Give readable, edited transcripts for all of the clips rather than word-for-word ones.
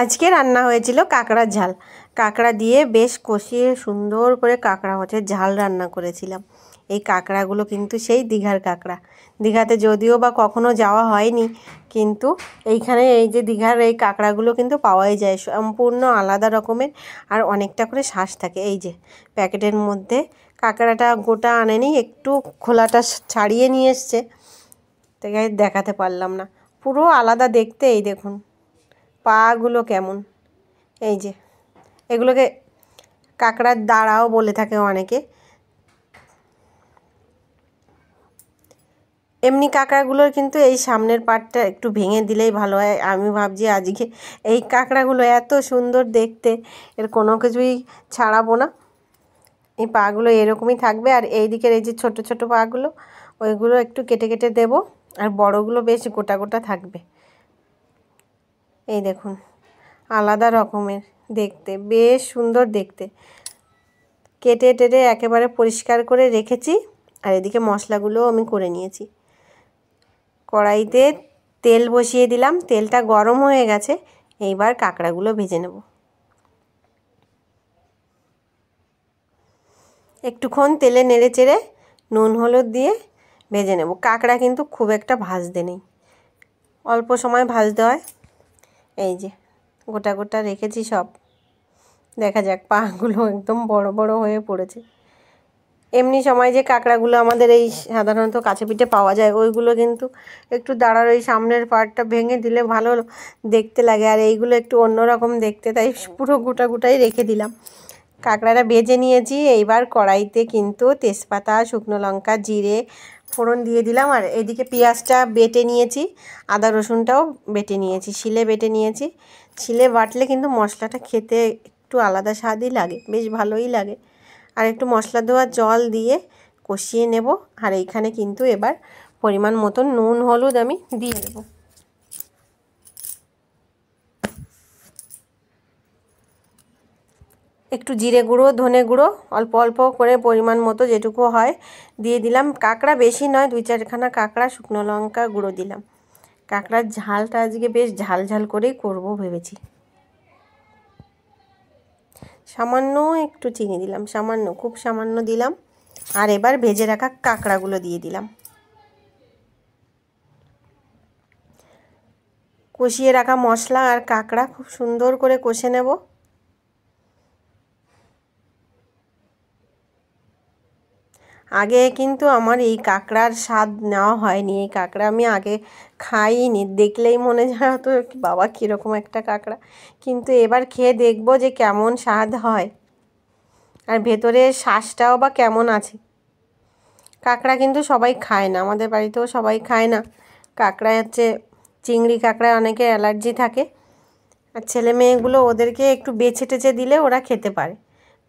আজকে রান্না হয়েছিল কাঁকড়ার ঝাল। কাঁকড়া দিয়ে বেশ কষিয়ে সুন্দর করে কাঁকড়া মাছের ঝাল রান্না করেছিলাম। এই কাঁকড়াগুলো কিন্তু সেই দীঘার কাঁকড়া। দীঘাতে যদিও বা কখনো যাওয়া হয়নি, কিন্তু এইখানে এই যে দীঘার এই কাঁকড়াগুলো কিন্তু পাওয়াই যায়, সম্পূর্ণ আলাদা রকমের আর অনেকটা করে শ্বাস থাকে। এই যে প্যাকেটের মধ্যে কাঁকড়াটা গোটা আনেনি, একটু খোলাটা ছাড়িয়ে নিয়ে এসছে, তাই দেখাতে পারলাম না। পুরো আলাদা দেখতে। এই দেখুন পাগুলো কেমন। এই যে এগুলোকে কাঁকড়ার দাঁড়াও বলে থাকে অনেকে। এমনি কাঁকড়াগুলোর কিন্তু এই সামনের পাটটা একটু ভেঙে দিলেই ভালো হয়। আমি ভাবছি আজকে এই কাঁকড়াগুলো এত সুন্দর দেখতে, এর কোনো কিছুই ছাড়াবো না। এই পাগুলো এরকমই থাকবে, আর এই দিকের এই যে ছোট ছোট পাগুলো, ওইগুলো একটু কেটে কেটে দেব, আর বড়গুলো বেশ গোটা গোটা থাকবে। এই দেখুন আলাদা রকমের দেখতে, বেশ সুন্দর দেখতে। কেটে টেটে একেবারে পরিষ্কার করে রেখেছি। আর এদিকে মশলাগুলোও আমি করে নিয়েছি। কড়াইতে তেল বসিয়ে দিলাম, তেলটা গরম হয়ে গেছে। এইবার কাঁকড়াগুলো ভেজে নেব। একটুক্ষণ তেলে নেড়ে চেড়ে নুন হলুদ দিয়ে ভেজে নেব। কাঁকড়া কিন্তু খুব একটা ভাজতে নেই, অল্প সময় ভাজতে হয়। এই যে গোটা গোটা রেখেছি সব। দেখা যাক, পাগুলো একদম বড় বড় হয়ে পড়েছে। এমনি সময় যে কাঁকড়াগুলো আমাদের এই সাধারণত কাছে পিঠে পাওয়া যায়, ওইগুলো কিন্তু একটু দাঁড়ার ওই সামনের পার্টটা ভেঙে দিলে ভালো দেখতে লাগে, আর এইগুলো একটু অন্যরকম দেখতে, তাই পুরো গোটা গোটাই রেখে দিলাম। কাঁকড়াটা ভেজে নিয়েছি। এইবার কড়াইতে কিন্তু তেজপাতা, শুকনো লঙ্কা, জিরে ফোড়ন দিয়ে দিলাম। আর এদিকে পেঁয়াজটা বেটে নিয়েছি, আদা রসুনটাও বেটে নিয়েছি, শিলে বেটে নিয়েছি। শিলে বাটলে কিন্তু মশলাটা খেতে একটু আলাদা স্বাদই লাগে, বেশ ভালোই লাগে। আর একটু মশলা দেওয়া জল দিয়ে কষিয়ে নেব। আর এইখানে কিন্তু এবার পরিমাণ মতো নুন হলুদ আমি দিয়ে দেব। একটু জিরে গুঁড়ো, ধনে গুঁড়ো অল্প অল্প করে পরিমাণ মতো যেটুকু হয় দিয়ে দিলাম। কাঁকড়া বেশি নয়, 2-4খানা কাঁকড়া, শুকনো লঙ্কা গুঁড়ো দিলাম। কাঁকড়ার ঝালটা আজকে বেশ ঝাল ঝাল করেই করব ভেবেছি। সামান্য একটু চিনি দিলাম, সামান্য, খুব সামান্য দিলাম। আর এবার ভেজে রাখা কাঁকড়াগুলো দিয়ে দিলাম। কষিয়ে রাখা মশলা আর কাঁকড়া খুব সুন্দর করে কষে নেব। আগে কিন্তু আমার এই কাঁকড়ার স্বাদ নেওয়া হয়নি। এই কাঁকড়া আমি আগে খাইনি, দেখলেই মনে হতো বাবা কীরকম একটা কাঁকড়া। কিন্তু এবার খেয়ে দেখব যে কেমন স্বাদ হয়, আর ভেতরের শ্বাসটাও বা কেমন আছে। কাঁকড়া কিন্তু সবাই খায় না, আমাদের বাড়িতেও সবাই খায় না। কাঁকড়া হচ্ছে চিংড়ি কাঁকড়া, অনেকের অ্যালার্জি থাকে, আর ছেলে মেয়েগুলো ওদেরকে একটু বেছে টেছে দিলে ওরা খেতে পারে।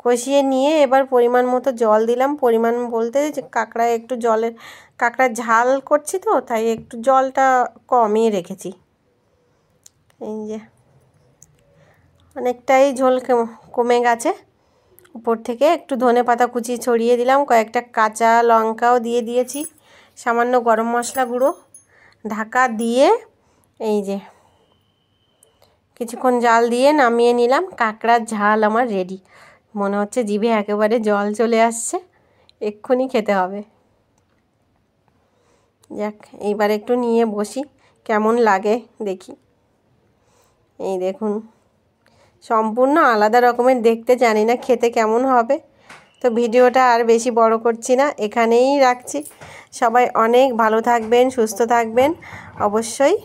কষিয়ে নিয়ে এবার পরিমাণ মতো জল দিলাম। পরিমাণ বলতে যে কাঁকড়ায় একটু জলের, কাঁকড়ার ঝাল করছি তো, তাই একটু জলটা কমিয়ে রেখেছি। এই যে অনেকটাই ঝোল কমে গেছে। উপর থেকে একটু ধনেপাতা কুচি ছড়িয়ে দিলাম, কয়েকটা কাঁচা লঙ্কাও দিয়ে দিয়েছি, সামান্য গরম মশলা গুঁড়ো। ঢাকা দিয়ে এই যে কিছুক্ষণ জাল দিয়ে নামিয়ে নিলাম। কাঁকড়ার ঝাল আমার রেডি। মনে হচ্ছে জিভে একেবারে জল চলে আসছে, এক্ষুনি খেতে হবে। যাক, এইবার একটু নিয়ে বসি, কেমন লাগে দেখি। এই দেখুন সম্পূর্ণ আলাদা রকমের দেখতে, জানি না খেতে কেমন হবে। তো ভিডিওটা আর বেশি বড় করছি না, এখানেই রাখছি। সবাই অনেক ভালো থাকবেন, সুস্থ থাকবেন অবশ্যই।